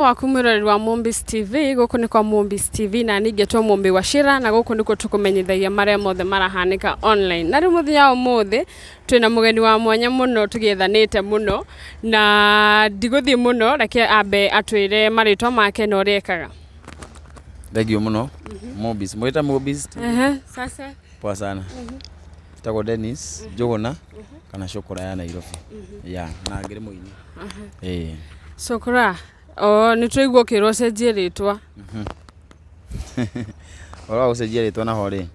Waku mwiroreri wa Mombis TV, guku ni kwa Mombis TV na ningetwo Mombi wa Shira na guku niko tukumenyithagia maria mothe marahanika online. Na riu muthia umuthi twina mugeni wa mwanya muno tugiethanite muno na ndiguthie muno reke ambe atwire maritwa make no riekaga. Thegio muno. Mombis, mwita Mombis. Sasa. Poa sana. Tako Dennis, Jogona kana Chokora ya Nairobi. Ya, na ngiri muini. Chokora. Nitwaigua kirwo cenjie ritwa. Ora ucenjia ritwa na hore.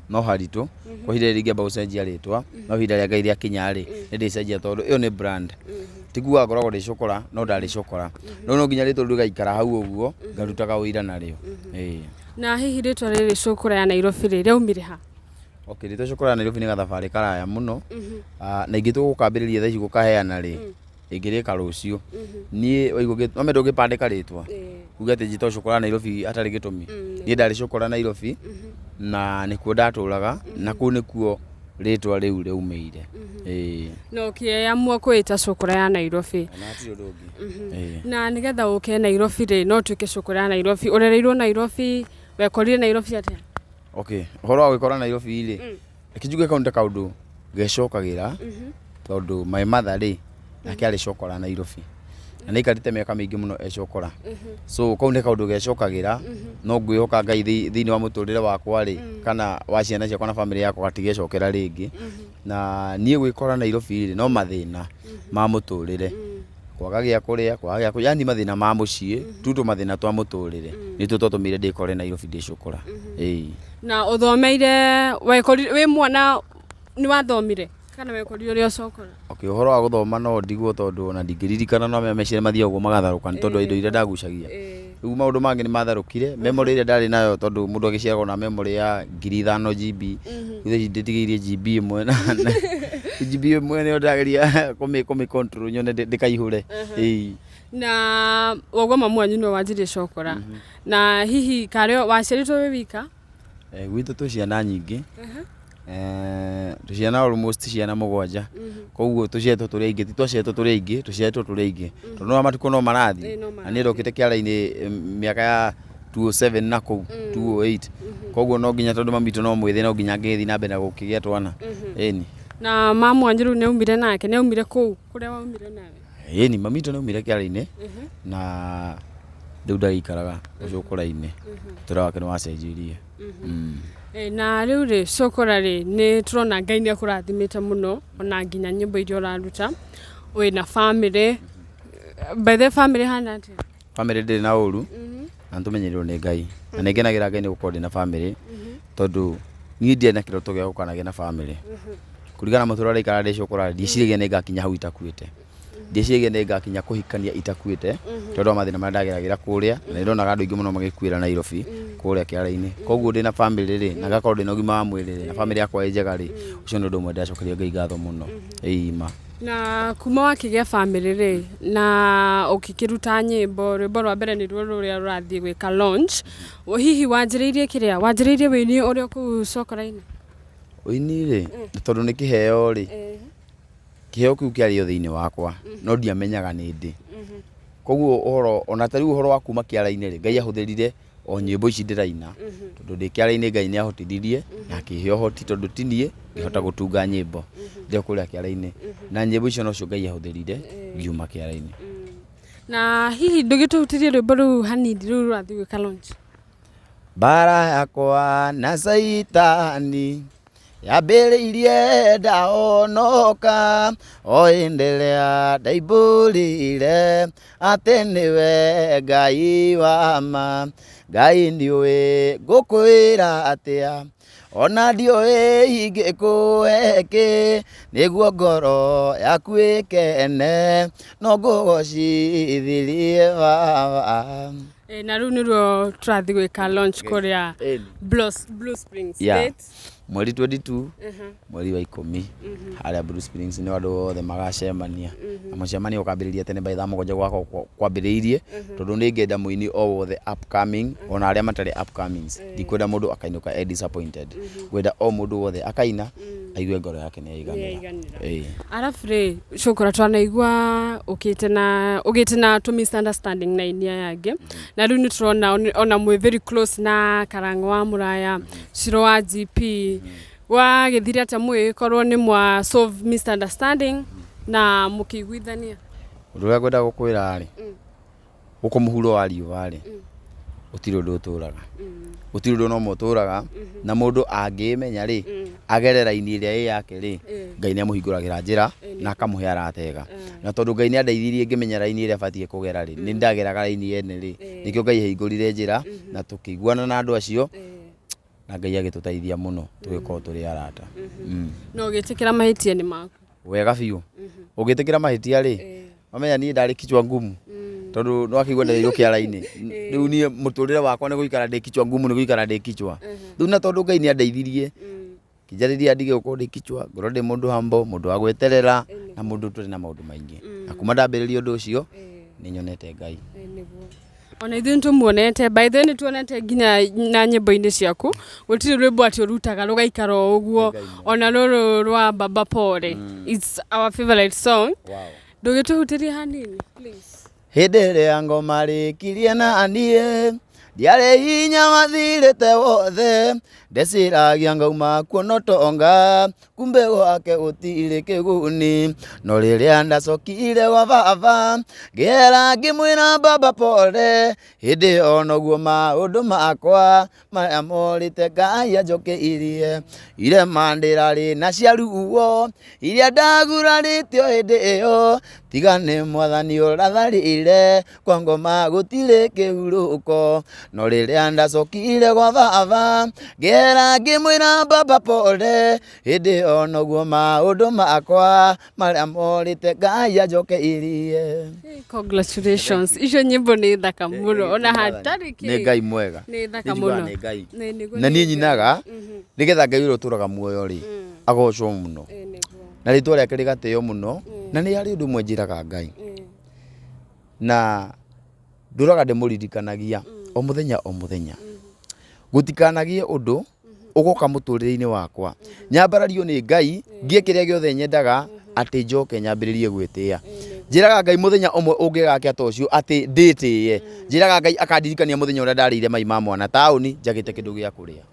No haritu. Kwa hile ringeba ucenjia ritwa. No hile rya ngai rya kinyari. Ndi cenjia tondu iyo ni brand. Tigua ngoragwo ndi Chokora, no ndari Chokora. No nginya ritwa rigaikara hau uguo, ngarutaga uira nario. Na hihi ritwa riri Chokora ya Nairobi ri raumire ha? Okay, ritwa Chokora ya Nairobi ni gathabari karaya muno. Na ingitu gukambiriria thaici gukaheana ri. Igirika rucio ni oigo no mendo gipandika ritwa ugate jito Chokora Nairobi atari gitumi ni ndari Chokora Nairobi na nikuo ndaturaga na ku nikuo ritwa riu riumeire no kiamua kwita Chokora ya Nairobi na ti ndungi na nigetha uke Nairobi ri no twike Chokora ya Nairobi urereirwo Nairobi wekorire Nairobi atia? Okay, horo gwikora Nairobi ri ikijuge kaunta kaundu gecokagira tondu my mother ri nake ari Chokora Nairobi na nikarite miaka mingi muno Chokora so kaunde kaundu gecokagira no ngwihoka ngai thiini wa muturire wakwa ri kana wa ciana ciakwa na family yakwa gatigecokera ringi na nie gwikora Nairobi ri no mathina ma muturire kwaga gya kuria kwaga gya yani mathina ma mucii tutu mathina twa muturire ni tutotumire ndikore Nairobi ndi Chokora na uthomeire wi mwana ni wathomire kana wekorire uri Chokora? Okay, uhoro wa guthoma no ndigwo tondu na ndingiririkana no mecire mathia uguo magatharuka ni tondu indo iria ndagucagia riu maundu mangi ni matharukire memory iria ndari nayo tondu mundu agiciarwo na memory ya 5000 GB ithe nditigiirie GB imwe na GB imwe ni ndageria kumi control nyone ndikaihure na wagwa mamu wanyu no wanjire Chokora na hihi kario waciaritwo wi wika? Gwitu tu ciana nyingi tuciana almost ciana mugwanja koguo tucietwo turi aingi titwacietwo turi aingi tucietwo turi aingi tondu no matuko no marathi na ni ndokite kiara-ini miaka ya 2007 na kou 2008 koguo no nginya tondu mamitu no mwithi no nginya ngithi na mbere gukigia twana eni na mamu wanjiru ne umire nake ne umire kou kuria waumire nawe? Eni mamitu ne umire kiara-ini na riu ndaikaraga Chokora-ini tura wake no wacenjirie na riu ri Chokora ri ni turona ngai ni akurathimite muno ona nginya nyimbo iria uraruta we na family by the family hana ati family ndi na uru na tumenyerirwo ni ngai na ningenagira ngai ni gukorwo na family tondu ni ndie na kiroto gya gukanagia na family kurigana muturare ikara ndi Chokora ndicirigia ni ngakinya hau itakuite ndicirigia ni ngakinya kuhikania itakuite tondu mathina maria ndageragira kuria na ndona andu ingi muno magikuira Nairobi kuria kiara-ini koguo ndi na family ri na gakorwo ndi na ugima wa mwiri ri na family yakwa njega ri ucio ni undu mwe ndacokeria ngai ngatho muno ima na kuma wakigia family ri na ukikiruta nyimbo rwimbo rwa mbere ni ruo ruria rurathie gwika launch hihi wanjiriirie kiria wanjiriirie wini uria ku Chokora-ini? Wini ri tondu ni kiheo ri kiheo kiu kiario thiini wakwa no ndiamenyaga ni ndi koguo uhoro ona tari uhoro wa kuma kiara-ini ri ngai ahuthirire o nyimbo ici ndiraina tondu ndi kiara-ini ngai ni ahotithirie na kiheo hoti tondu tinie ngihota gutunga nyimbo ndi kuria kiara-ini na nyimbo icio no cio ngai ahuthirire ngiuma kiara-ini na hihi ndugitutirie rwimbo ru hanini ru rurathie gwika launch? Bara yakwa na saitani yambiriirie ndaonoka oendelea ndaibulire ati niwe ngai wa ma ngai ndiuwi ngukwira atia ona ndiuwi ingikuheki niguo ngoro yaku ikene no ngugocithirie baba na riu niruo turathie gwika launch kuria Blue Springs date mweri 22 mweri wa 10 haria Blue Springs ni andu othe magacemania na mucemania ukambiriria tene by thamo goje gwako kwambiriirie tondu ni ngenda muini o wothe upcoming ona aria matari upcomings ndikwenda mundu akainuka disappointed gwenda o mundu wothe akaina aigue ngoro yake nĩ aiganĩra. Arabu rĩ Chokora twanaigua ũkĩte na to misunderstanding na inia yake na rĩu nĩ tũrona ona mwĩ very close na Karang'o wa Mũraya Shiro wa GP wagĩthire atĩa mwĩkorwo nĩ mwa solve misunderstanding na mũkĩiguithania. Ũndũ ũrĩa ngwenda gũkwĩra rĩ gũkũ mũhuro wa riũa rĩ ũtirĩ ũndũ ũtũraga. Ũtirĩ ũndũ no mũtũraga na mũndũ angĩmenya rĩ agerera raini ĩrĩa ĩ yake rĩ Ngai nĩ amũhingũragĩra njĩra na akamũhe aratega. Na tondũ Ngai nĩ andeithirie ngĩmenya raini ĩrĩa batiĩ kũgera rĩ nĩ ndageraga raini yene rĩ nĩkĩo Ngai ahingũrire njĩra na tũkĩiguana na andũ acio na Ngai agĩtũteithia mũno tũgĩkorwo tũrĩ arata. No ũgĩtĩkĩra mahĩtia nĩ maku? Wega biũ. Ũgĩtĩkĩra mahĩtia rĩ wamenya niĩ ndarĩ kichwa ngumu tondu no akigwa ndeirwo kĩara-inĩ rĩu niĩ mũtũrĩre wakwa nĩ gũikara ndĩ kichwa ngumu nĩ gũikara ndĩ kichwa rĩu na tondu Ngai nĩ andeithirie kĩnjarĩria ndige gũkorwo ndĩ kichwa ngorwo ndĩ mũndũ humble mũndũ wa gwĩterera na mũndũ tũrĩ na maũndũ maingĩ na kuma ndambĩrĩria ũndũ ũcio nĩ nyonete Ngai. Ona ithuĩ tumuonete by the way nĩ tuonete nginya na nyĩmbo-inĩ ciaku gũtirĩ rwĩmbo atĩ ũrutaga rũgaikara ũguo ona rũrũ rwa Baba Pore it's our favorite song. Ndũgĩtũhutĩria hanini please. Hĩndĩ ĩrĩa ngoma rĩkirie na niĩ ndiarĩ hinya wathirĩte wothe ndeciragia ngauma kuona ũtonga kumbe gwake gũtirĩ kĩguni no rĩrĩa ndacokire gwa baba ngĩera ngĩmwĩra Baba Pore hĩndĩ ona ũguo maũndũ makwa marĩa morĩte Ngai anjokeirie irema ndĩrarĩ na cia ruo iria ndagurarĩtio hĩndĩ ĩyo tiga nĩ Mwathani ũratharĩire kwa ngoma gũtirĩ kĩhurũko no rĩrĩa ndacokire gwa baba ngĩera ngĩmwĩra Baba Pore hĩndĩ ona ũguo maũndũ makwa marĩa morĩte Ngai anjokeirie. Congratulations. Icio nyĩmbo nĩ thaka mũno ona hatarĩ kĩ. Nĩ Ngai mwega. Nĩ thaka mũno. Nĩ Ngai. Na niĩ nyinaga nĩgetha Ngai ũrĩa ũtũraga muoyo rĩ agocwo mũno na rĩtwa rĩake rĩgatĩo mũno na nĩ harĩ ũndũ ũmwe njĩraga Ngai na ndũraga ndĩmũririkanagia o mũthenya gutikanagie ũndũ ũgoka mũtũrĩre-inĩ wakwa nyambarario nĩ Ngai ngie kĩrĩa gĩothe nyendaga atĩ njoke nyambĩrĩrie gwĩtĩĩa njĩraga Ngai mũthenya ũmwe ũngĩgaka ta ũcio atĩ ndĩtĩye njĩraga Ngai akandirikania mũthenya ũrĩa ndarĩire mai ma mwana taũni njagĩte kĩndũ gĩa kũrĩa.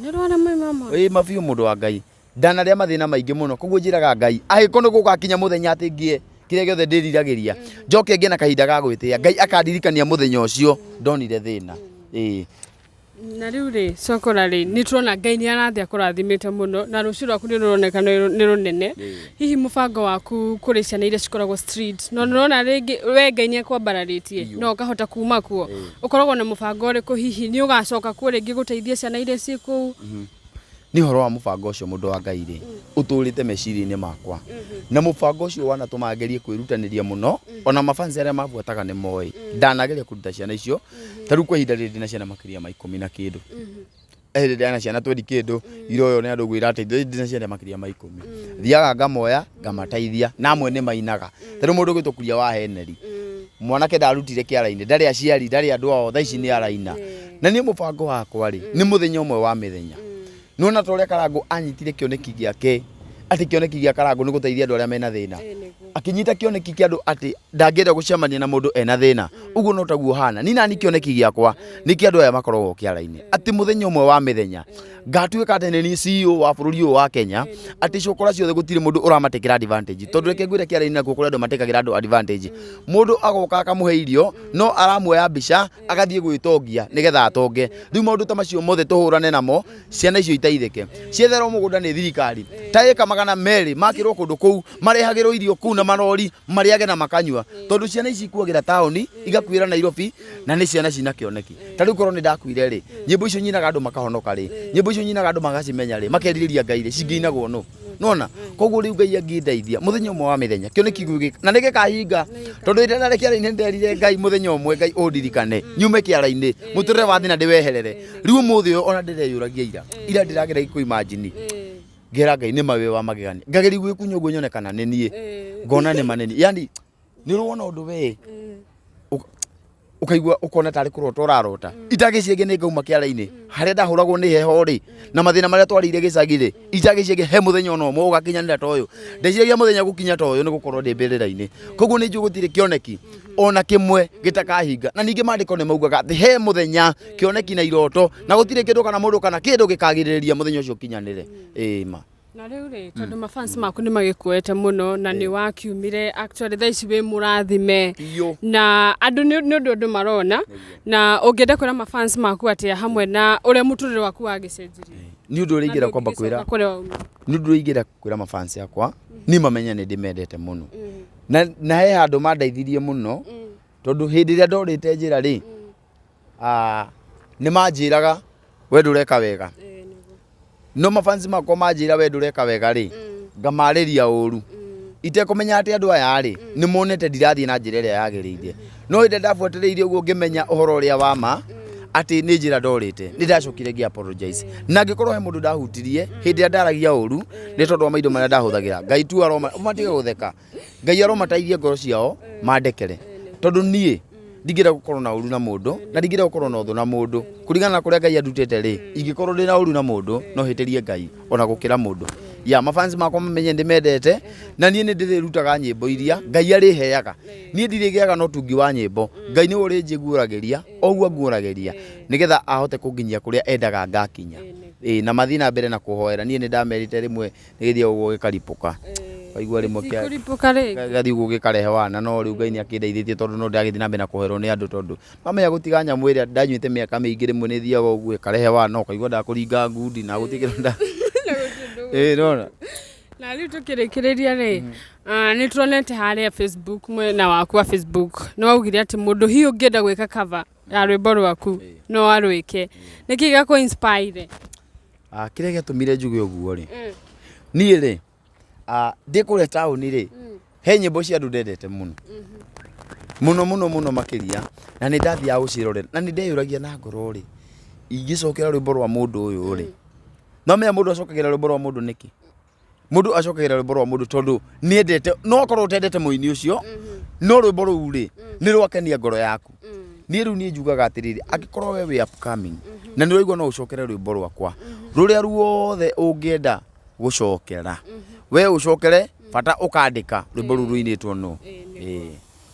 Nĩ rwara mai ma mwana mabiũ mũndũ wa Ngai ndanarĩa mathĩna maingĩ mũno koguo njĩraga Ngai agĩkorwo nĩ gũgakinya mũthenya atĩ ngie kĩrĩa gĩothe ndĩriragĩria njoke ngie na kahinda ga gwĩtĩĩa Ngai akandirikania mũthenya ũcio ndonire thĩna. Na rĩu rĩ Chokora rĩ nĩ turona Ngai nĩ arathia kũrathimĩte mũno na rũciũ rwaku nĩ rũroneka nĩ rũnene hihi mũbango waku kũrĩ ciana iria cikoragwo street no nĩrona rĩngĩ we Ngai nĩ akwambararĩtie no ũkahota kuma kuo ũkoragwo na mũbango ũrĩkũ hihi nĩ ũgacoka kuo rĩngĩ gũteithia ciana iria ciĩ kũu? Nĩ horo wa mũbango ũcio mũndũ wa Ngai rĩ ũtũrĩte meciria-inĩ makwa na mũbango ũcio wanatũma ngerie kwĩrutanĩria mũno ona mafans arĩa mabuataga nĩ moĩ ndanageria kũruta ciana icio ta rĩu kwa ihinda rĩrĩ na ciana makĩria ma 10 na kĩndũ hĩndĩ na ciana 20 kĩndũ iroyo nĩ andũ ũguo irateithio ndina ciana makĩria ma 10 thiaga ngamoya ngamateithia na amwe nĩ mainaga ta rĩu mũndũ gwĩtũkuria wa heneri mwanake ndarutire kĩara-inĩ ndarĩ aciari ndarĩ andũ ao thaa ici nĩ araina na niĩ mũbango wakwa rĩ nĩ mũthenya ũmwe wa mĩthenya nona ta ũrĩa Karang'o anyitire kĩoneki gĩake atĩ kĩoneki gĩa Karang'o nĩ gũteithia andũ arĩa mena thĩna akinyita kĩoneki kĩa andũ atĩ ndangĩenda gũcemania na mũndũ ena thĩna ũguo no taguo hana ni nani kĩoneki gĩakwa nĩ kĩa andũ aya makoragwo kĩara-inĩ atĩ mũthenya ũmwe wa mĩthenya ngatuĩka atĩ nĩ CEO wa bũrũri ũyũ wa Kenya atĩ Chokora ciothe gũtirĩ mũndũ ũramatekera advantage tondũ reke ngwĩre kĩara-inĩ nakuo kũrĩ andũ matekagĩra andũ advantage mũndũ agoka akamuhe irio no aramuoya mbica agathiĩ gwĩtongia nĩgetha atonge rĩu maũndũ ta macio mothe tũhũrane namo ciana icio iteithĩke cietherwo mũgũnda nĩ thirikari ta ĩka 200 makĩrwo kũndũ kũu marehagĩrwo irio kũu na marori marĩage na makanyua tondũ ciana ici ikuagĩra taũni igakuĩra Nairobi na nĩ ciana cina kĩoneki ta rĩu korwo nĩ ndakuire rĩ nyĩmbo icio nyinaga andũ makahonoka rĩ nyĩmbo icio nyinaga andũ magacimenya rĩ makerirĩria Ngai rĩ cingĩinagwo no nona koguo rĩu Ngai angĩndeithia mũthenya ũmwe wa mĩthenya kĩoneki gĩgĩ na nĩ gĩkahinga tondũ rĩrĩa ndarĩ kĩara-inĩ nderire Ngai mũthenya ũmwe Ngai ũndirikane nyume kĩara-inĩ mũtũrĩre wa thĩna ndĩweherere rĩu ũmũthĩ ũyũ ona ndĩreyũragia ira ndĩrageria kũimagine ngera Ngai nĩ mawe wa magegania ngageria gwĩkunya ũguo nyonekana nĩ niĩ ngona nĩ maneni yani nĩ ũrona ũndũ we ukaigua ukona tari kurota urarota itagicienge ni ngauma kiara-ini haria ndahuragwo ni heho ri na mathina maria twarire gicagi ri itagicienge he muthenya ono mo ugakinyanira ta uyu ndeciragia muthenya gukinya ta uyu ni gukorwo ndi mbirira-ini koguo ni njugutire kioneki ona kimwe gitakahinga na ningi mandiko ni maugaga he muthenya kioneki na iroto na gutire kindu kana mundu kana kindu gikagiririria muthenya ucio kinyanire ma na riu ri tondu mafans maku ni magikuete muno na ni wakiumire actually thaici wi murathime na andu ni undu marona na ungienda kwira mafans maku ati hamwe na uria muturire waku wagicenjirie ni undu urigira kwamba kwira ni undu urigira kwira mafans yakwa ni mamenya ni ndimendete muno na he handu mandaithirie muno tondu hindi ria ndorite njira ri ni manjiraga we ndureka wega no mafans makwa manjira we ndureka wega ri ngamariria uru itekumenya ati andu aya ri ni monete ndirathie na njira iria yagiriire no inde ndafuatiriire uguo ngimenya uhoro uria wa ma ati ni njira ndorite ni ndacokire ngi apologize na ngikorwo he mundu ndahutirie hindi ria ndaragia uru ni tondu wa maindo maria ndahuthagira ngai tu aroma matige gutheka ngai aroma taithie ngoro ciao mandekere tondu nie ndigira gukorwo na uru na mundu na ndigira gukorwo na uthu na mundu kuringana na kuria ngai andutete ri ingikorwo ndi na uru na mundu no hitirie ngai ona gukira mundu mafans makwa mamenye ndimendete na nie ndirutaga nyimbo iria ngai ari heaga nie ndirigiaga no tungi wa nyimbo ngai ni uri njiguuragiria oguo nguuragiria nigetha ahote kunginyia kuria endaga ngakinya na mathina mbere na kuhoera nie ni ndamerite rimwe nigithia uguo gikaripuka kaigua rimwe gathi uguo gikarehe wana no riu ngai ni akindeithĩtie tondu no ndagithii na mbere na kuhoerwo ni andu tondu mamenya gutiga nyamu iria ndanyuite miaka mingi rimwe ni thiaga uguo ikarehe wana kaigua ndakuringa ngundi na gutikira nona na riu tukirikiriria ri ni turonete haria Facebook mwena waku wa Facebook no augire ati mundu hiyo ngenda gwika cover ya rwimbo rwaku no arwike niki gako inspire kire giatumire njuge uguo ri nie ri ndikure tauni ri he nyimbo cia andu ndendete muno makiria na ni ndathia gucirorera na ni ndeyuragia na ngoro ri ingicokera rwimbo rwa mundu uyu ri no me mundu acokagira rwimbo rwa mundu niki mundu acokagira rwimbo rwa mundu tondu ni endete no korwo utendete muini ucio no rwimbo ruu ri ni rwakenia ngoro yaku ni riu ni njugaga atiriri agikorwo we wi upcoming na ni roigwa no ucokere rwimbo rwakwa ruria ruothe ungienda gucokera we ucokere fata ukandika rwimbo ruru initwo no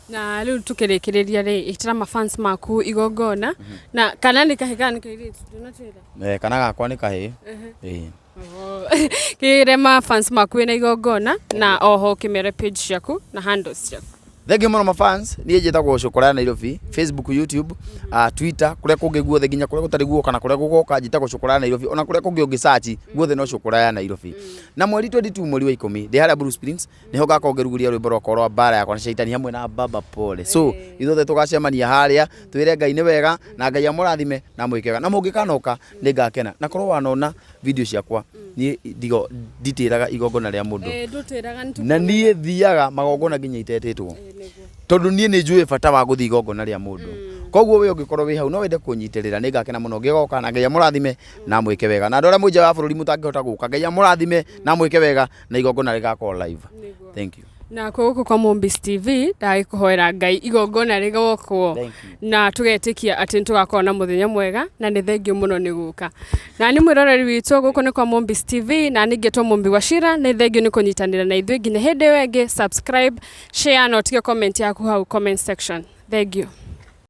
na riu tukirikiriria ri itira mafans maku igongona na kana ni kahigani kairitu tunatira kana gakwa ni kahi kire mafans maku ina igongona na oho kimere page ciaku na handles ciaku Thank you muno mafans ni njitagwo Chokora Nairobi Facebook YouTube Twitter kuria kungi guothe nginya kuria gutari guo kana kuria gugoka njitagwo Chokora Nairobi ona kuria kungi ungi search guothe no Chokora Nairobi na mweri 22 mweri wa 10 ndi haria Blue Springs niho gakongeruguria rwimbo rwa bara yakwa na shaitani hamwe na Baba Pole so ithothe tugacemania haria twire ngai ni wega na ngai amurathime na mwikega na mungikanoka ni ngakena na korwo wanona video ciakwa ni digo ditiraga igongona ria mundu na nie thiaga magongona nginya itetetwo tondu nie ni njui bata wa guthi igongona ria mundu koguo we ungikorwo wi hau no wende kunyitirira ni ngakena muno ngigoka na ngai amurathime na mwike wega na andu aria mwija wa bururi mutangihota guka ngai amurathime na mwike wega na igongona rigakorwo live. Thank you. Na kuguko kwa Mombis TV ndagikuhoera ngai igongona rigokwo na tugetikia ati ntugakorwo na muthenya mwega na ni thengio muno ni guka na ni mwiroreri witu guko ni kwa Mombis TV na ningetwo Mombi wa Shira ni thengio ni kunyitanira na ithui nginya hindi wenge subscribe share na utige comment yaku hau comment section. Thank you.